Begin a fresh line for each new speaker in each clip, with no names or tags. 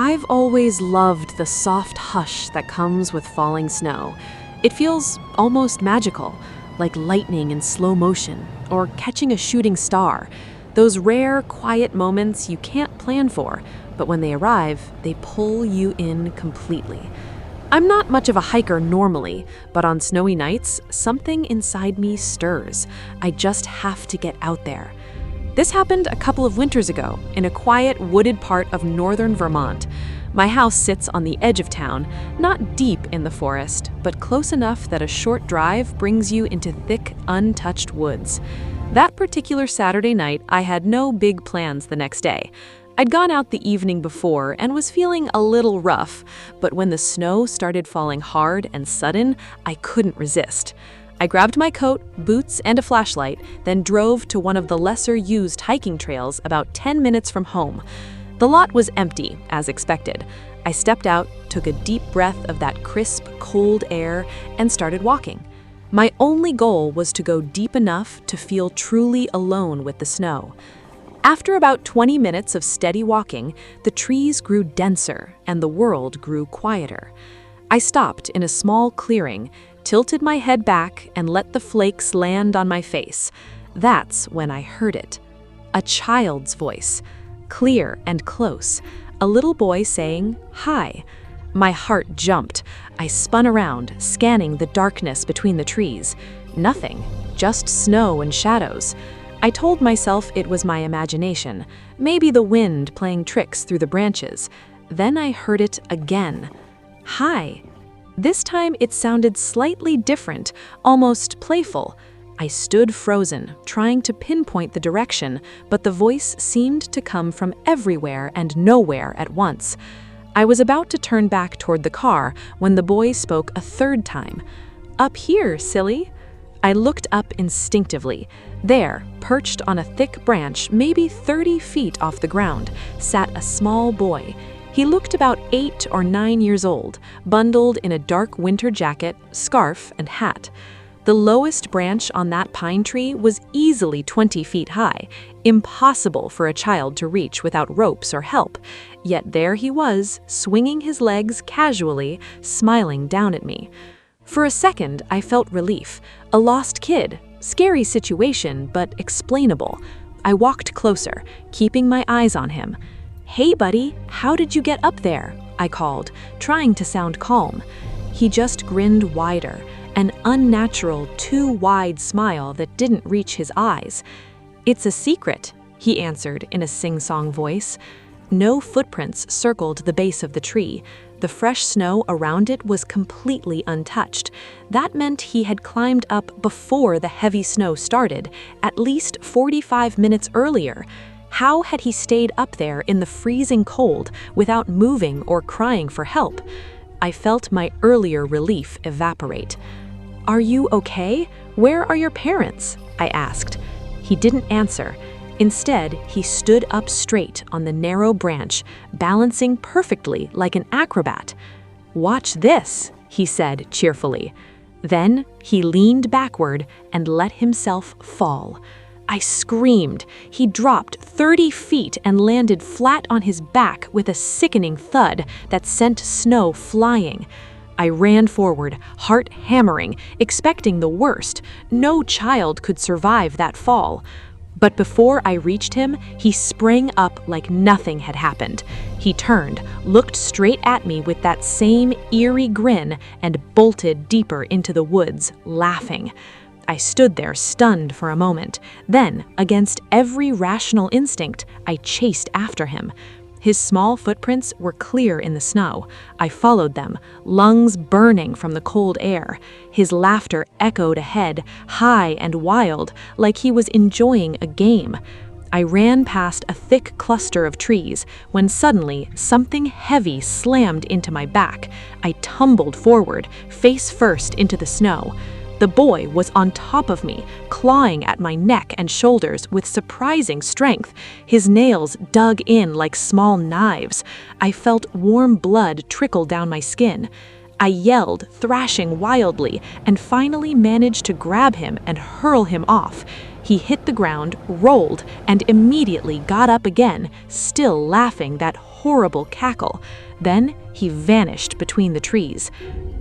I've always loved the soft hush that comes with falling snow. It feels almost magical, like lightning in slow motion, or catching a shooting star. Those rare, quiet moments you can't plan for, but when they arrive, they pull you in completely. I'm not much of a hiker normally, but on snowy nights, something inside me stirs. I just have to get out there. This happened a couple of winters ago in a quiet, wooded part of northern Vermont. My house sits on the edge of town, not deep in the forest, but close enough that a short drive brings you into thick, untouched woods. That particular Saturday night, I had no big plans the next day. I'd gone out the evening before and was feeling a little rough, but when the snow started falling hard and sudden, I couldn't resist. I grabbed my coat, boots, and a flashlight, then drove to one of the lesser-used hiking trails about 10 minutes from home. The lot was empty, as expected. I stepped out, took a deep breath of that crisp, cold air, and started walking. My only goal was to go deep enough to feel truly alone with the snow. After about 20 minutes of steady walking, the trees grew denser and the world grew quieter. I stopped in a small clearing, tilted my head back, and let the flakes land on my face. That's when I heard it. A child's voice, clear and close, a little boy saying, "Hi." My heart jumped. I spun around, scanning the darkness between the trees. Nothing, just snow and shadows. I told myself it was my imagination, maybe the wind playing tricks through the branches. Then I heard it again. "Hi." This time it sounded slightly different, almost playful. I stood frozen, trying to pinpoint the direction, but the voice seemed to come from everywhere and nowhere at once. I was about to turn back toward the car when the boy spoke a third time. "Up here, silly." I looked up instinctively. There, perched on a thick branch, maybe 30 feet off the ground, sat a small boy. He looked about 8 or 9 years old, bundled in a dark winter jacket, scarf, and hat. The lowest branch on that pine tree was easily 20 feet high, impossible for a child to reach without ropes or help. Yet there he was, swinging his legs casually, smiling down at me. For a second, I felt relief. A lost kid. Scary situation, but explainable. I walked closer, keeping my eyes on him. "Hey, buddy, how did you get up there?" I called, trying to sound calm. He just grinned wider, an unnatural, too wide smile that didn't reach his eyes. "It's a secret," he answered in a sing-song voice. No footprints circled the base of the tree. The fresh snow around it was completely untouched. That meant he had climbed up before the heavy snow started, at least 45 minutes earlier. How had he stayed up there in the freezing cold without moving or crying for help? I felt my earlier relief evaporate. "Are you okay? Where are your parents?" I asked. He didn't answer. Instead, he stood up straight on the narrow branch, balancing perfectly like an acrobat. "Watch this," he said cheerfully. Then he leaned backward and let himself fall. I screamed. He dropped 30 feet and landed flat on his back with a sickening thud that sent snow flying. I ran forward, heart hammering, expecting the worst. No child could survive that fall. But before I reached him, he sprang up like nothing had happened. He turned, looked straight at me with that same eerie grin, and bolted deeper into the woods, laughing. I stood there stunned for a moment. Then, against every rational instinct, I chased after him. His small footprints were clear in the snow. I followed them, lungs burning from the cold air. His laughter echoed ahead, high and wild, like he was enjoying a game. I ran past a thick cluster of trees when suddenly something heavy slammed into my back. I tumbled forward, face first into the snow. The boy was on top of me, clawing at my neck and shoulders with surprising strength. His nails dug in like small knives. I felt warm blood trickle down my skin. I yelled, thrashing wildly, and finally managed to grab him and hurl him off. He hit the ground, rolled, and immediately got up again, still laughing that horrible cackle. Then he vanished between the trees.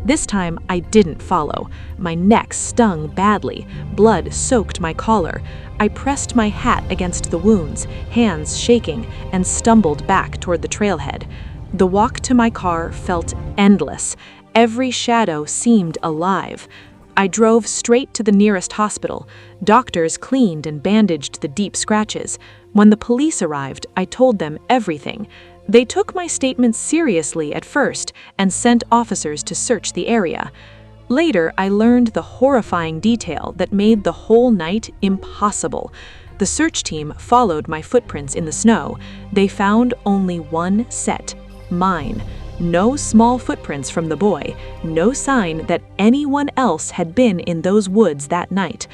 This time I didn't follow. My neck stung badly. Blood soaked my collar. I pressed my hat against the wounds, hands shaking, and stumbled back toward the trailhead. The walk to my car felt endless. Every shadow seemed alive. I drove straight to the nearest hospital. Doctors cleaned and bandaged the deep scratches. When the police arrived, I told them everything. They took my statements seriously at first and sent officers to search the area. Later, I learned the horrifying detail that made the whole night impossible. The search team followed my footprints in the snow. They found only one set, mine. No small footprints from the boy, no sign that anyone else had been in those woods that night.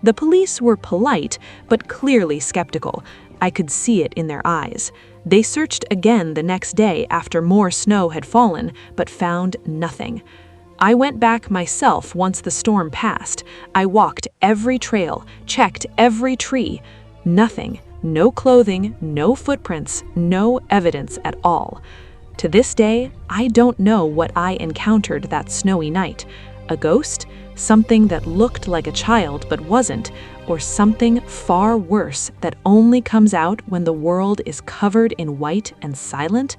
The police were polite, but clearly skeptical. I could see it in their eyes. They searched again the next day after more snow had fallen, but found nothing. I went back myself once the storm passed. I walked every trail, checked every tree. Nothing, no clothing, no footprints, no evidence at all. To this day, I don't know what I encountered that snowy night. A ghost? Something that looked like a child but wasn't, or something far worse that only comes out when the world is covered in white and silent?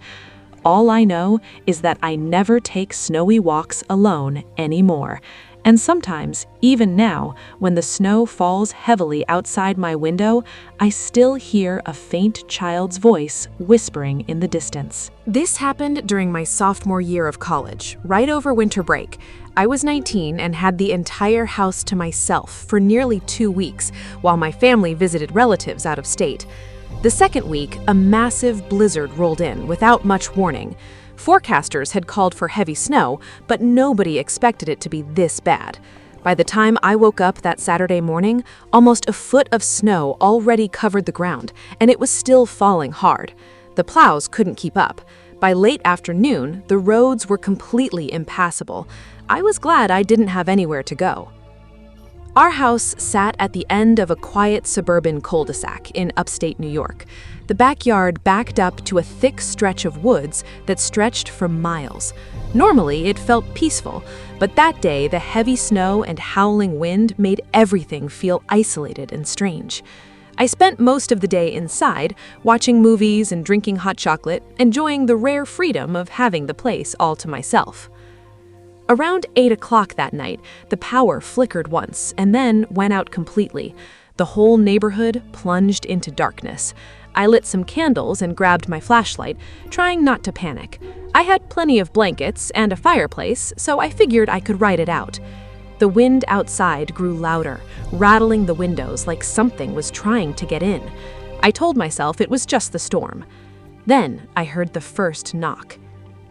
All I know is that I never take snowy walks alone anymore. And sometimes, even now, when the snow falls heavily outside my window, I still hear a faint child's voice whispering in the distance. This happened during my sophomore year of college, right over winter break. I was 19 and had the entire house to myself for nearly 2 weeks, while my family visited relatives out of state. The second week, a massive blizzard rolled in without much warning. Forecasters had called for heavy snow, but nobody expected it to be this bad. By the time I woke up that Saturday morning, almost a foot of snow already covered the ground, and it was still falling hard. The plows couldn't keep up. By late afternoon, the roads were completely impassable. I was glad I didn't have anywhere to go. Our house sat at the end of a quiet suburban cul-de-sac in upstate New York. The backyard backed up to a thick stretch of woods that stretched for miles. Normally, it felt peaceful, but that day the heavy snow and howling wind made everything feel isolated and strange. I spent most of the day inside, watching movies and drinking hot chocolate, enjoying the rare freedom of having the place all to myself. Around 8 o'clock that night, the power flickered once and then went out completely. The whole neighborhood plunged into darkness. I lit some candles and grabbed my flashlight, trying not to panic. I had plenty of blankets and a fireplace, so I figured I could ride it out. The wind outside grew louder, rattling the windows like something was trying to get in. I told myself it was just the storm. Then I heard the first knock.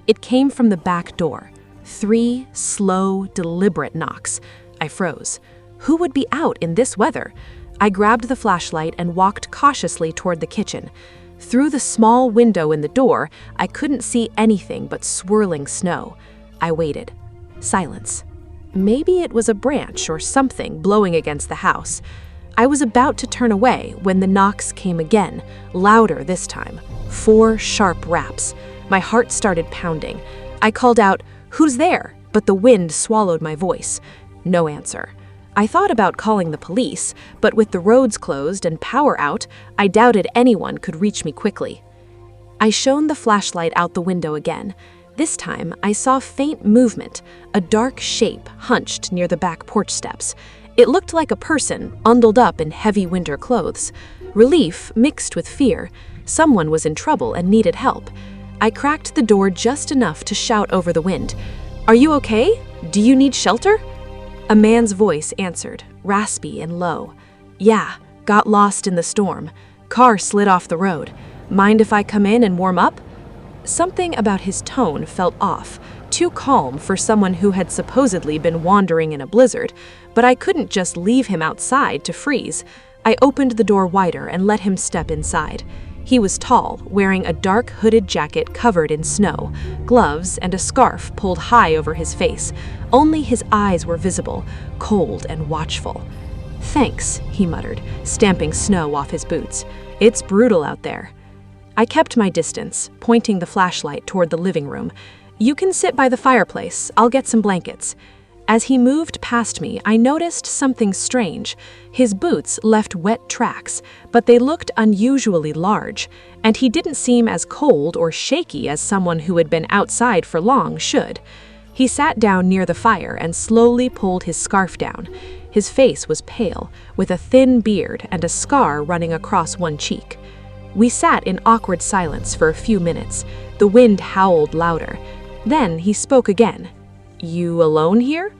It came from the back door. 3 slow, deliberate knocks. I froze. Who would be out in this weather? I grabbed the flashlight and walked cautiously toward the kitchen. Through the small window in the door, I couldn't see anything but swirling snow. I waited. Silence. Maybe it was a branch or something blowing against the house. I was about to turn away when the knocks came again, louder this time. 4 sharp raps. My heart started pounding. I called out, "Who's there?" But the wind swallowed my voice. No answer. I thought about calling the police, but with the roads closed and power out, I doubted anyone could reach me quickly. I shone the flashlight out the window again. This time, I saw faint movement, a dark shape hunched near the back porch steps. It looked like a person, bundled up in heavy winter clothes. Relief mixed with fear. Someone was in trouble and needed help. I cracked the door just enough to shout over the wind, "Are you okay? Do you need shelter?" A man's voice answered, raspy and low. "Yeah, got lost in the storm. Car slid off the road. Mind if I come in and warm up?" Something about his tone felt off, too calm for someone who had supposedly been wandering in a blizzard, but I couldn't just leave him outside to freeze. I opened the door wider and let him step inside. He was tall, wearing a dark hooded jacket covered in snow, gloves, and a scarf pulled high over his face. Only his eyes were visible, cold and watchful. "Thanks," he muttered, stamping snow off his boots. "It's brutal out there." I kept my distance, pointing the flashlight toward the living room. "You can sit by the fireplace. I'll get some blankets." As he moved past me, I noticed something strange. His boots left wet tracks, but they looked unusually large, and he didn't seem as cold or shaky as someone who had been outside for long should. He sat down near the fire and slowly pulled his scarf down. His face was pale, with a thin beard and a scar running across one cheek. We sat in awkward silence for a few minutes. The wind howled louder. Then he spoke again. "You alone here?"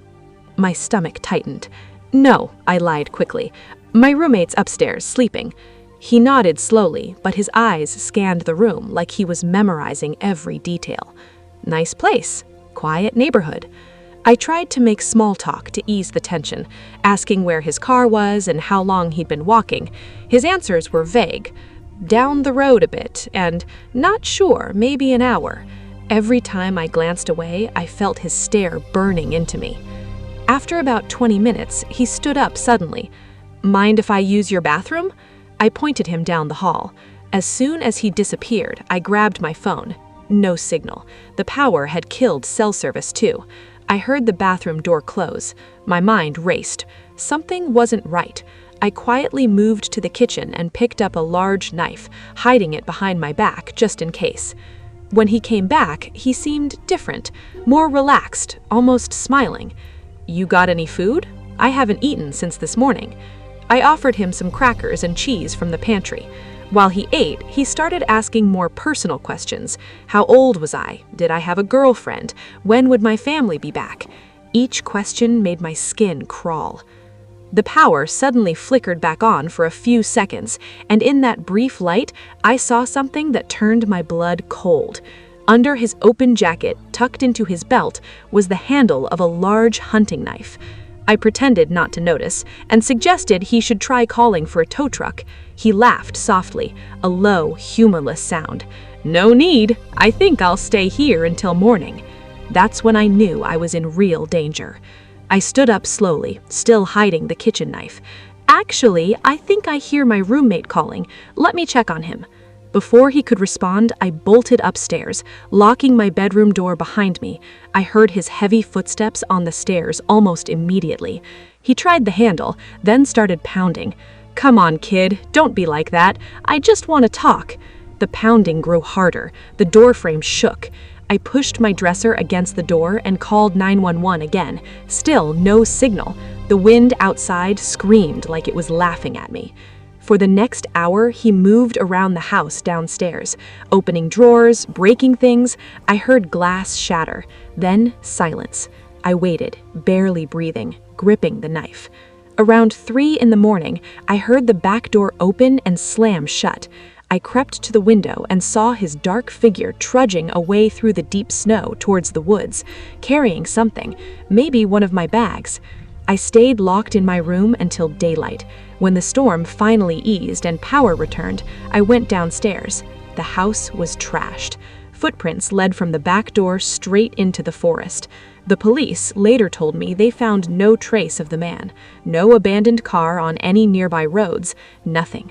My stomach tightened. "No," I lied quickly. "My roommate's upstairs, sleeping." He nodded slowly, but his eyes scanned the room like he was memorizing every detail. "Nice place. Quiet neighborhood." I tried to make small talk to ease the tension, asking where his car was and how long he'd been walking. His answers were vague. "Down the road a bit," and "Not sure, maybe an hour." Every time I glanced away, I felt his stare burning into me. After about 20 minutes, he stood up suddenly. "Mind if I use your bathroom?" I pointed him down the hall. As soon as he disappeared, I grabbed my phone. No signal. The power had killed cell service too. I heard the bathroom door close. My mind raced. Something wasn't right. I quietly moved to the kitchen and picked up a large knife, hiding it behind my back just in case. When he came back, he seemed different, more relaxed, almost smiling. "You got any food? I haven't eaten since this morning." I offered him some crackers and cheese from the pantry. While he ate, he started asking more personal questions. How old was I? Did I have a girlfriend? When would my family be back? Each question made my skin crawl. The power suddenly flickered back on for a few seconds, and in that brief light, I saw something that turned my blood cold. Under his open jacket, tucked into his belt, was the handle of a large hunting knife. I pretended not to notice, and suggested he should try calling for a tow truck. He laughed softly, a low, humorless sound. "No need. I think I'll stay here until morning." That's when I knew I was in real danger. I stood up slowly, still hiding the kitchen knife. "Actually, I think I hear my roommate calling. Let me check on him." Before he could respond, I bolted upstairs, locking my bedroom door behind me. I heard his heavy footsteps on the stairs almost immediately. He tried the handle, then started pounding. "Come on, kid, don't be like that. I just want to talk." The pounding grew harder. The doorframe shook. I pushed my dresser against the door and called 911 again. Still no signal. The wind outside screamed like it was laughing at me. For the next hour, he moved around the house downstairs, opening drawers, breaking things. I heard glass shatter. Then silence. I waited, barely breathing, gripping the knife. Around 3 in the morning, I heard the back door open and slam shut. I crept to the window and saw his dark figure trudging away through the deep snow towards the woods, carrying something, maybe one of my bags. I stayed locked in my room until daylight. When the storm finally eased and power returned, I went downstairs. The house was trashed. Footprints led from the back door straight into the forest. The police later told me they found no trace of the man, no abandoned car on any nearby roads, nothing.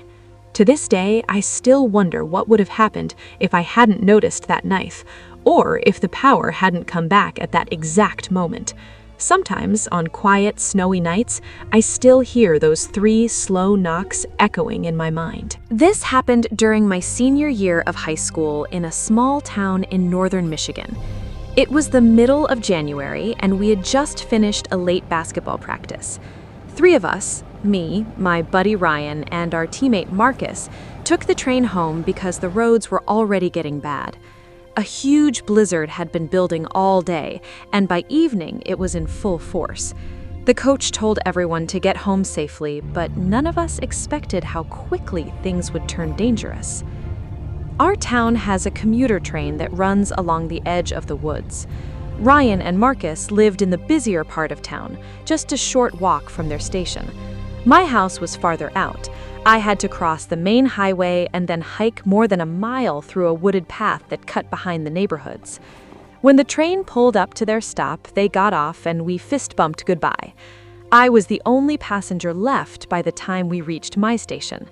To this day, I still wonder what would have happened if I hadn't noticed that knife, or if the power hadn't come back at that exact moment. Sometimes, on quiet, snowy nights, I still hear those 3 slow knocks echoing in my mind. This happened during my senior year of high school in a small town in northern Michigan. It was the middle of January, and we had just finished a late basketball practice. 3 of us, me, my buddy Ryan, and our teammate Marcus, took the train home because the roads were already getting bad. A huge blizzard had been building all day, and by evening it was in full force. The coach told everyone to get home safely, but none of us expected how quickly things would turn dangerous. Our town has a commuter train that runs along the edge of the woods. Ryan and Marcus lived in the busier part of town, just a short walk from their station. My house was farther out. I had to cross the main highway and then hike more than a mile through a wooded path that cut behind the neighborhoods. When the train pulled up to their stop, they got off and we fist-bumped goodbye. I was the only passenger left by the time we reached my station.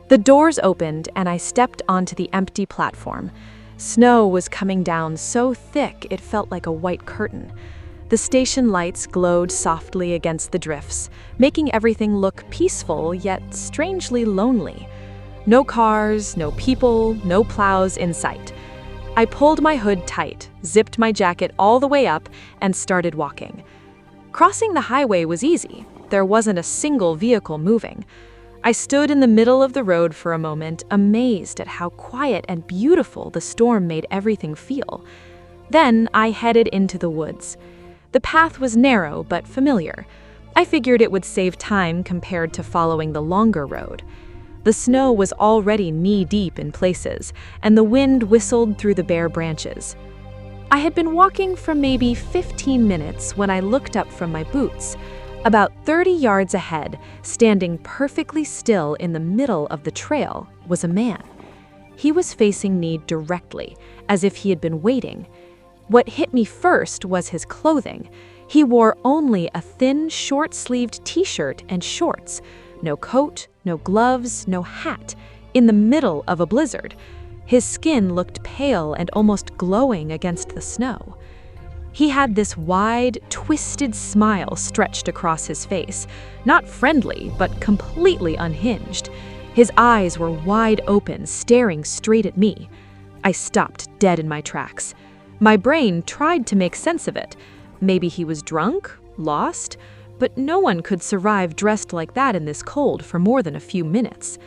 The doors opened and I stepped onto the empty platform. Snow was coming down so thick it felt like a white curtain. The station lights glowed softly against the drifts, making everything look peaceful yet strangely lonely. No cars, no people, no plows in sight. I pulled my hood tight, zipped my jacket all the way up, and started walking. Crossing the highway was easy. There wasn't a single vehicle moving. I stood in the middle of the road for a moment, amazed at how quiet and beautiful the storm made everything feel. Then I headed into the woods. The path was narrow but familiar. I figured it would save time compared to following the longer road. The snow was already knee-deep in places, and the wind whistled through the bare branches. I had been walking for maybe 15 minutes when I looked up from my boots. About 30 yards ahead, standing perfectly still in the middle of the trail, was a man. He was facing me directly, as if he had been waiting. What hit me first was his clothing. He wore only a thin, short-sleeved t-shirt and shorts. No coat, no gloves, no hat, in the middle of a blizzard. His skin looked pale and almost glowing against the snow. He had this wide, twisted smile stretched across his face, not friendly, but completely unhinged. His eyes were wide open, staring straight at me. I stopped dead in my tracks. My brain tried to make sense of it. Maybe he was drunk, lost, but no one could survive dressed like that in this cold for more than a few minutes.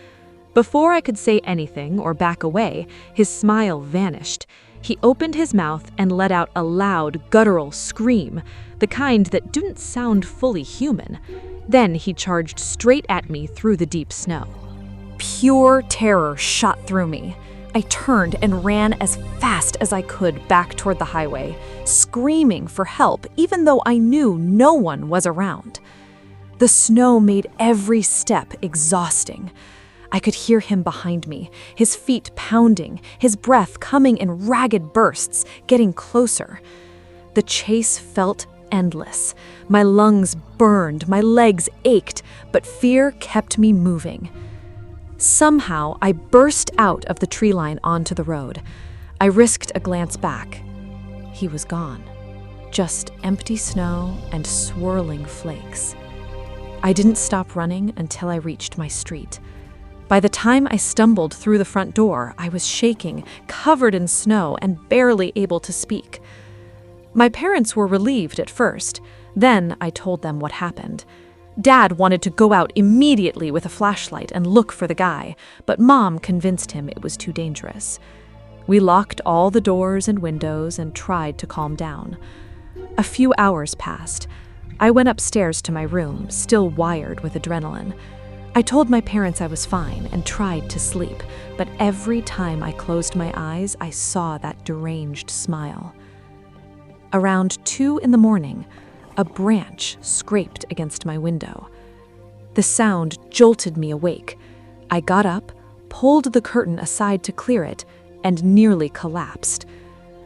Before I could say anything or back away, his smile vanished. He opened his mouth and let out a loud, guttural scream, the kind that didn't sound fully human. Then he charged straight at me through the deep snow. Pure terror shot through me. I turned and ran as fast as I could back toward the highway, screaming for help even though I knew no one was around. The snow made every step exhausting. I could hear him behind me, his feet pounding, his breath coming in ragged bursts, getting closer. The chase felt endless. My lungs burned, my legs ached, but fear kept me moving. Somehow, I burst out of the tree line onto the road. I risked a glance back. He was gone. Just empty snow and swirling flakes. I didn't stop running until I reached my street. By the time I stumbled through the front door, I was shaking, covered in snow, and barely able to speak. My parents were relieved at first. Then I told them what happened. Dad wanted to go out immediately with a flashlight and look for the guy, but Mom convinced him it was too dangerous. We locked all the doors and windows and tried to calm down. A few hours passed. I went upstairs to my room, still wired with adrenaline. I told my parents I was fine and tried to sleep, but every time I closed my eyes, I saw that deranged smile. Around 2 a.m, a branch scraped against my window. The sound jolted me awake. I got up, pulled the curtain aside to clear it, and nearly collapsed.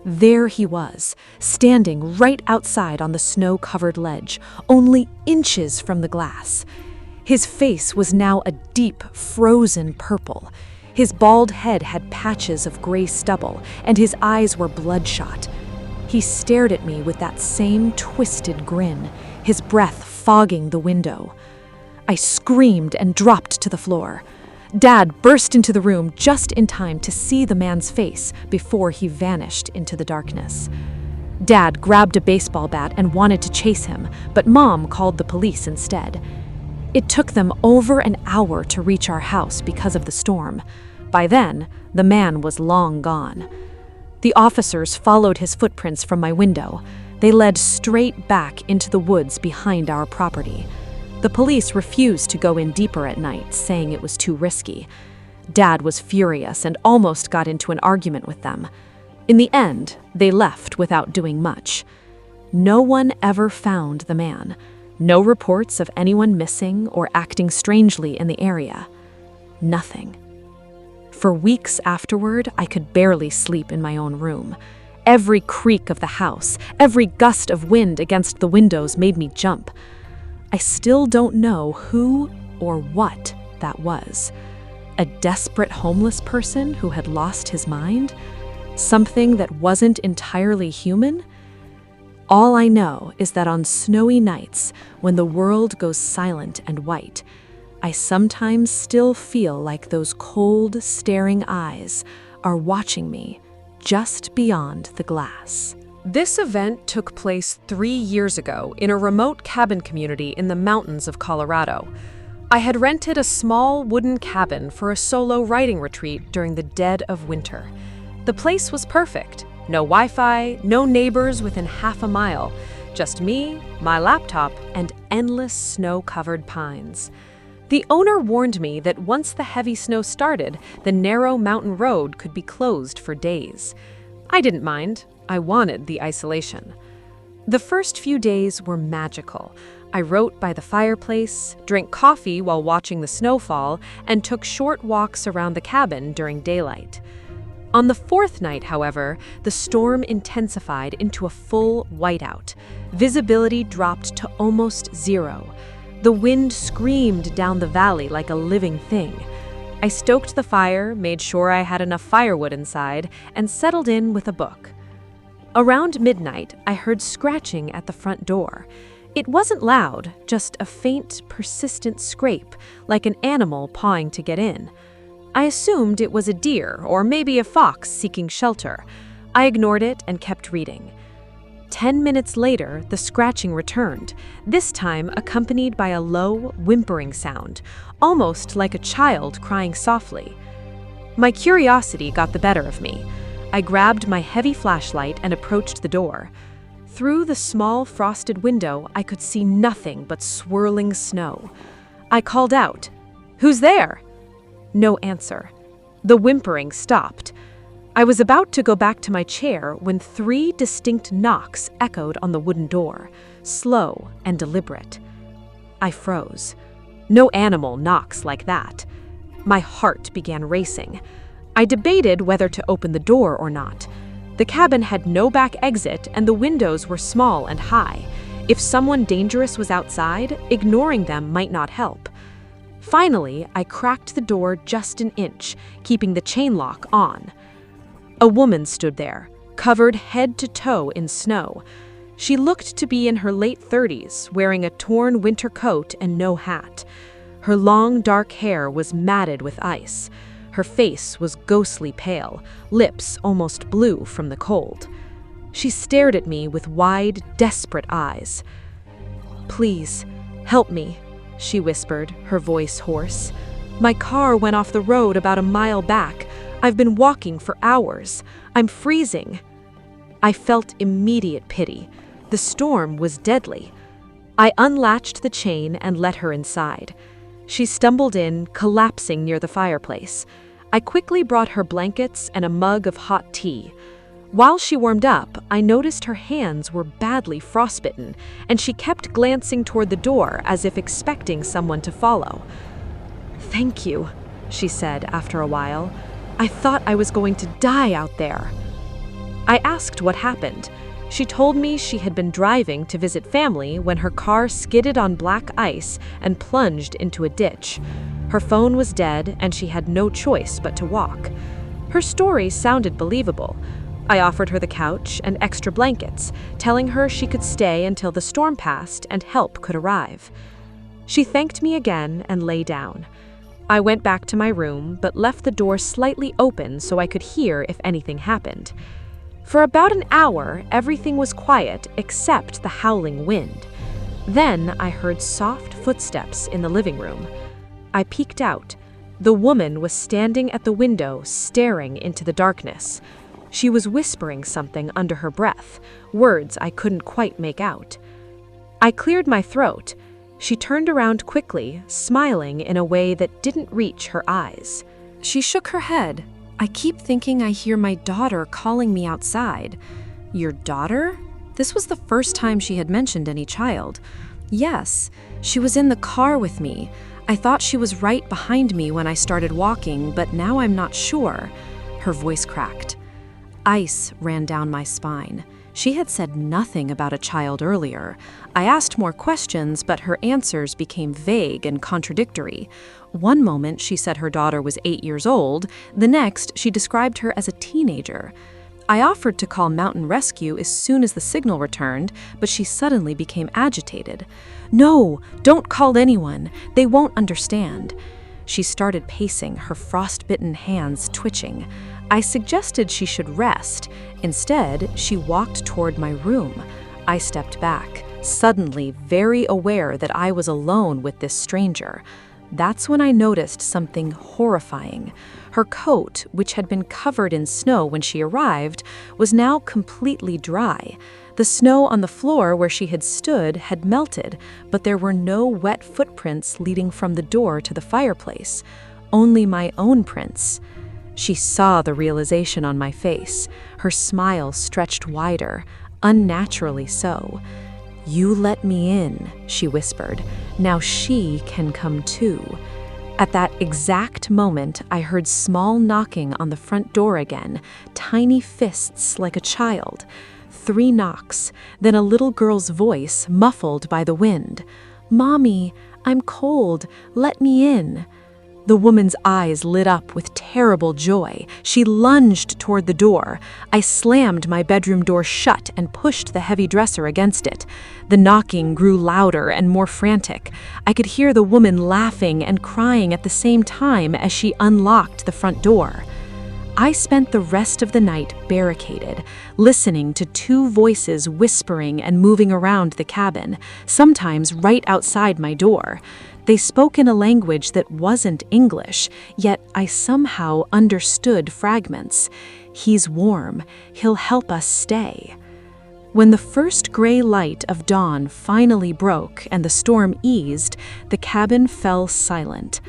There he was, standing right outside on the snow-covered ledge, only inches from the glass. His face was now a deep, frozen purple. His bald head had patches of gray stubble, and his eyes were bloodshot. He stared at me with that same twisted grin, his breath fogging the window. I screamed and dropped to the floor. Dad burst into the room just in time to see the man's face before he vanished into the darkness. Dad grabbed a baseball bat and wanted to chase him, but Mom called the police instead. It took them over an hour to reach our house because of the storm. By then, the man was long gone. The officers followed his footprints from my window. They led straight back into the woods behind our property. The police refused to go in deeper at night, saying it was too risky. Dad was furious and almost got into an argument with them. In the end, they left without doing much. No one ever found the man. No reports of anyone missing or acting strangely in the area. Nothing. For weeks afterward, I could barely sleep in my own room. Every creak of the house, every gust of wind against the windows made me jump. I still don't know who or what that was. A desperate homeless person who had lost his mind? Something that wasn't entirely human? All I know is that on snowy nights, when the world goes silent and white, I sometimes still feel like those cold, staring eyes are watching me just beyond the glass. This event took place 3 years ago in a remote cabin community in the mountains of Colorado. I had rented a small wooden cabin for a solo writing retreat during the dead of winter. The place was perfect. No Wi-Fi, no neighbors within half a mile. Just me, my laptop, and endless snow-covered pines. The owner warned me that once the heavy snow started, the narrow mountain road could be closed for days. I didn't mind. I wanted the isolation. The first few days were magical. I wrote by the fireplace, drank coffee while watching the snowfall, and took short walks around the cabin during daylight. On the fourth night, however, the storm intensified into a full whiteout. Visibility dropped to almost zero. The wind screamed down the valley like a living thing. I stoked the fire, made sure I had enough firewood inside, and settled in with a book. Around midnight, I heard scratching at the front door. It wasn't loud, just a faint, persistent scrape, like an animal pawing to get in. I assumed it was a deer or maybe a fox seeking shelter. I ignored it and kept reading. 10 minutes later, the scratching returned, this time accompanied by a low, whimpering sound, almost like a child crying softly. My curiosity got the better of me. I grabbed my heavy flashlight and approached the door. Through the small frosted window, I could see nothing but swirling snow. I called out, "Who's there?" No answer. The whimpering stopped. I was about to go back to my chair when 3 distinct knocks echoed on the wooden door, slow and deliberate. I froze. No animal knocks like that. My heart began racing. I debated whether to open the door or not. The cabin had no back exit and the windows were small and high. If someone dangerous was outside, ignoring them might not help. Finally, I cracked the door just an inch, keeping the chain lock on. A woman stood there, covered head to toe in snow. She looked to be in her late 30s, wearing a torn winter coat and no hat. Her long, dark hair was matted with ice. Her face was ghostly pale, lips almost blue from the cold. She stared at me with wide, desperate eyes. "Please, help me," she whispered, her voice hoarse. "My car went off the road about a mile back. I've been walking for hours. I'm freezing." I felt immediate pity. The storm was deadly. I unlatched the chain and let her inside. She stumbled in, collapsing near the fireplace. I quickly brought her blankets and a mug of hot tea. While she warmed up, I noticed her hands were badly frostbitten, and she kept glancing toward the door as if expecting someone to follow. "Thank you," she said after a while. "I thought I was going to die out there." I asked what happened. She told me she had been driving to visit family when her car skidded on black ice and plunged into a ditch. Her phone was dead and she had no choice but to walk. Her story sounded believable. I offered her the couch and extra blankets, telling her she could stay until the storm passed and help could arrive. She thanked me again and lay down. I went back to my room, but left the door slightly open so I could hear if anything happened. For about an hour, everything was quiet except the howling wind. Then I heard soft footsteps in the living room. I peeked out. The woman was standing at the window, staring into the darkness. She was whispering something under her breath, words I couldn't quite make out. I cleared my throat. She turned around quickly, smiling in a way that didn't reach her eyes. She shook her head. "I keep thinking I hear my daughter calling me outside." "Your daughter?" This was the first time she had mentioned any child. "Yes, she was in the car with me. I thought she was right behind me when I started walking, but now I'm not sure." Her voice cracked. Ice ran down my spine. She had said nothing about a child earlier. I asked more questions, but her answers became vague and contradictory. One moment, she said her daughter was 8 years old. The next, she described her as a teenager. I offered to call Mountain Rescue as soon as the signal returned, but she suddenly became agitated. "No, don't call anyone. They won't understand." She started pacing, her frostbitten hands twitching. I suggested she should rest. Instead, she walked toward my room. I stepped back, suddenly very aware that I was alone with this stranger. That's when I noticed something horrifying. Her coat, which had been covered in snow when she arrived, was now completely dry. The snow on the floor where she had stood had melted, but there were no wet footprints leading from the door to the fireplace. Only my own prints. She saw the realization on my face. Her smile stretched wider, unnaturally so. "You let me in," she whispered. "Now she can come too." At that exact moment, I heard small knocking on the front door again, tiny fists like a child. 3 knocks, then a little girl's voice muffled by the wind. "Mommy, I'm cold. Let me in." The woman's eyes lit up with terrible joy. She lunged toward the door. I slammed my bedroom door shut and pushed the heavy dresser against it. The knocking grew louder and more frantic. I could hear the woman laughing and crying at the same time as she unlocked the front door. I spent the rest of the night barricaded, listening to 2 voices whispering and moving around the cabin, sometimes right outside my door. They spoke in a language that wasn't English, yet I somehow understood fragments. "He's warm. He'll help us stay." When the first gray light of dawn finally broke and the storm eased, the cabin fell silent.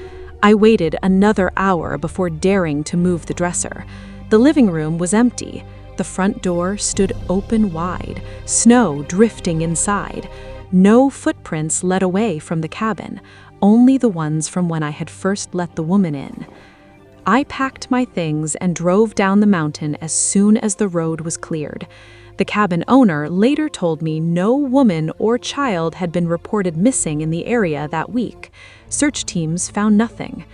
I waited another hour before daring to move the dresser. The living room was empty. The front door stood open wide, snow drifting inside. No footprints led away from the cabin, only the ones from when I had first let the woman in. I packed my things and drove down the mountain as soon as the road was cleared. The cabin owner later told me no woman or child had been reported missing in the area that week. Search teams found nothing.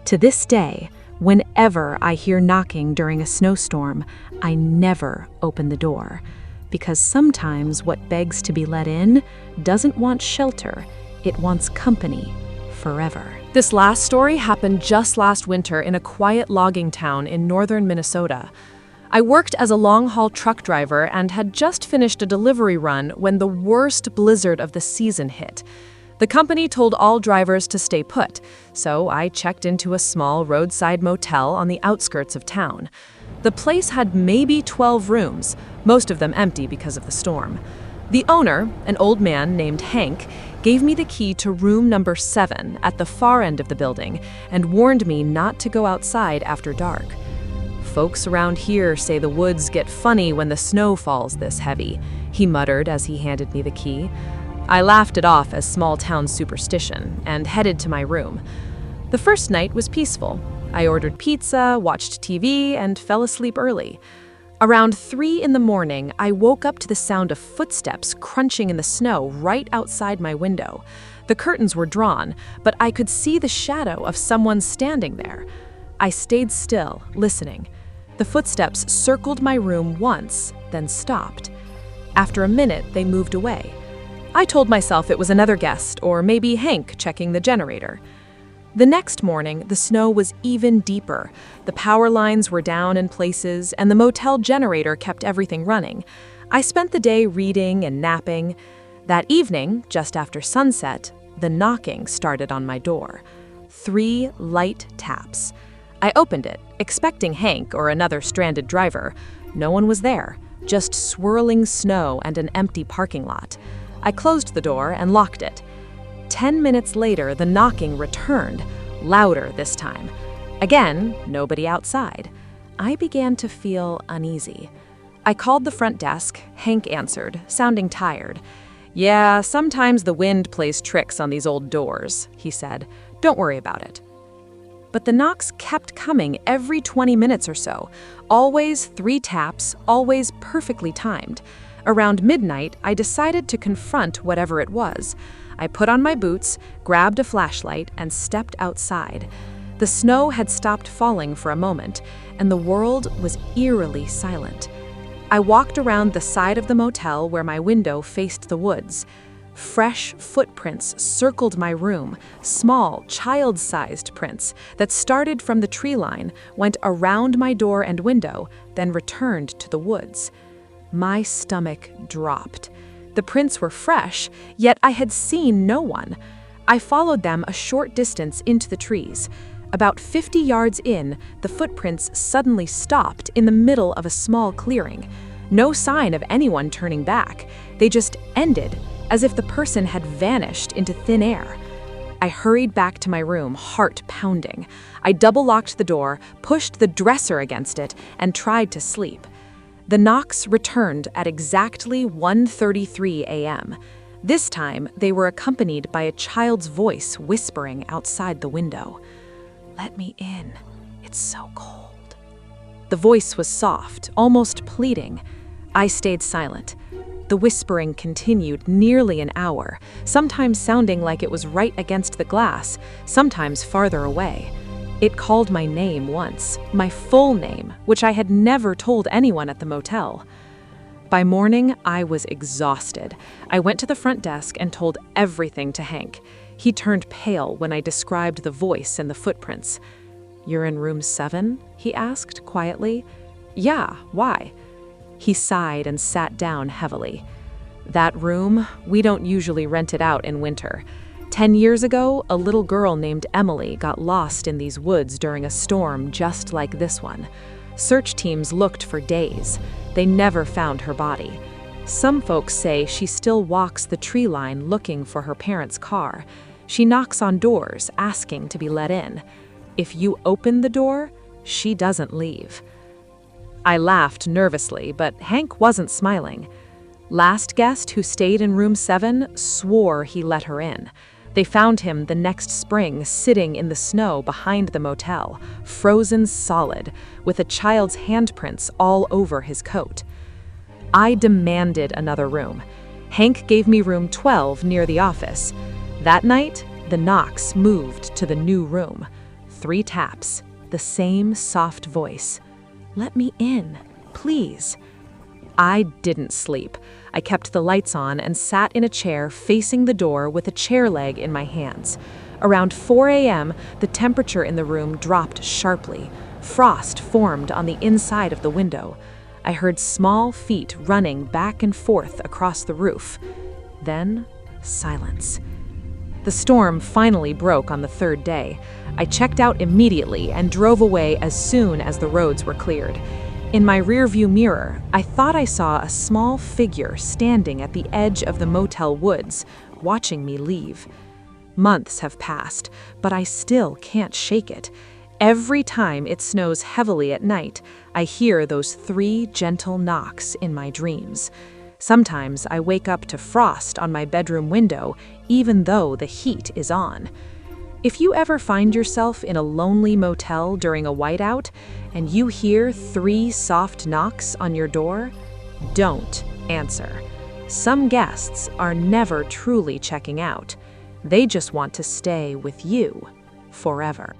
To this day, whenever I hear knocking during a snowstorm, I never open the door. Because sometimes what begs to be let in doesn't want shelter, it wants company forever. This last story happened just last winter in a quiet logging town in northern Minnesota. I worked as a long-haul truck driver and had just finished a delivery run when the worst blizzard of the season hit. The company told all drivers to stay put, so I checked into a small roadside motel on the outskirts of town. The place had maybe 12 rooms, most of them empty because of the storm. The owner, an old man named Hank, gave me the key to room number 7 at the far end of the building and warned me not to go outside after dark. "Folks around here say the woods get funny when the snow falls this heavy," he muttered as he handed me the key. I laughed it off as small-town superstition and headed to my room. The first night was peaceful. I ordered pizza, watched TV, and fell asleep early. Around 3 in the morning, I woke up to the sound of footsteps crunching in the snow right outside my window. The curtains were drawn, but I could see the shadow of someone standing there. I stayed still, listening. The footsteps circled my room once, then stopped. After a minute, they moved away. I told myself it was another guest, or maybe Hank checking the generator. The next morning, the snow was even deeper. The power lines were down in places, and the motel generator kept everything running. I spent the day reading and napping. That evening, just after sunset, the knocking started on my door. 3 light taps. I opened it, expecting Hank or another stranded driver. No one was there, just swirling snow and an empty parking lot. I closed the door and locked it. 10 minutes later, the knocking returned, louder this time. Again, nobody outside. I began to feel uneasy. I called the front desk. Hank answered, sounding tired. "Yeah, sometimes the wind plays tricks on these old doors," he said. "Don't worry about it." But the knocks kept coming every 20 minutes or so. Always 3 taps, always perfectly timed. Around midnight, I decided to confront whatever it was. I put on my boots, grabbed a flashlight, and stepped outside. The snow had stopped falling for a moment, and the world was eerily silent. I walked around the side of the motel where my window faced the woods. Fresh footprints circled my room, small, child-sized prints that started from the tree line, went around my door and window, then returned to the woods. My stomach dropped. The prints were fresh, yet I had seen no one. I followed them a short distance into the trees. About 50 yards in, the footprints suddenly stopped in the middle of a small clearing. No sign of anyone turning back. They just ended, as if the person had vanished into thin air. I hurried back to my room, heart pounding. I double-locked the door, pushed the dresser against it, and tried to sleep. The knocks returned at exactly 1:33 a.m. This time, they were accompanied by a child's voice whispering outside the window. "Let me in. It's so cold." The voice was soft, almost pleading. I stayed silent. The whispering continued nearly an hour, sometimes sounding like it was right against the glass, sometimes farther away. It called my name once, my full name, which I had never told anyone at the motel. By morning, I was exhausted. I went to the front desk and told everything to Hank. He turned pale when I described the voice and the footprints. "You're in room 7?" he asked quietly. "Yeah, why?" He sighed and sat down heavily. "That room, we don't usually rent it out in winter. 10 years ago, a little girl named Emily got lost in these woods during a storm just like this one. Search teams looked for days. They never found her body. Some folks say she still walks the tree line looking for her parents' car. She knocks on doors, asking to be let in. If you open the door, she doesn't leave." I laughed nervously, but Hank wasn't smiling. Last guest who stayed in room 7 swore he let her in. They found him the next spring sitting in the snow behind the motel, frozen solid, with a child's handprints all over his coat. I demanded another room. Hank gave me room 12 near the office. That night, the knocks moved to the new room. 3 taps, the same soft voice. "Let me in, please." I didn't sleep. I kept the lights on and sat in a chair facing the door with a chair leg in my hands. Around 4 a.m., the temperature in the room dropped sharply. Frost formed on the inside of the window. I heard small feet running back and forth across the roof. Then, silence. The storm finally broke on the 3rd day. I checked out immediately and drove away as soon as the roads were cleared. In my rearview mirror, I thought I saw a small figure standing at the edge of the motel woods, watching me leave. Months have passed, but I still can't shake it. Every time it snows heavily at night, I hear those 3 gentle knocks in my dreams. Sometimes I wake up to frost on my bedroom window, even though the heat is on. If you ever find yourself in a lonely motel during a whiteout and you hear 3 soft knocks on your door, don't answer. Some guests are never truly checking out. They just want to stay with you forever.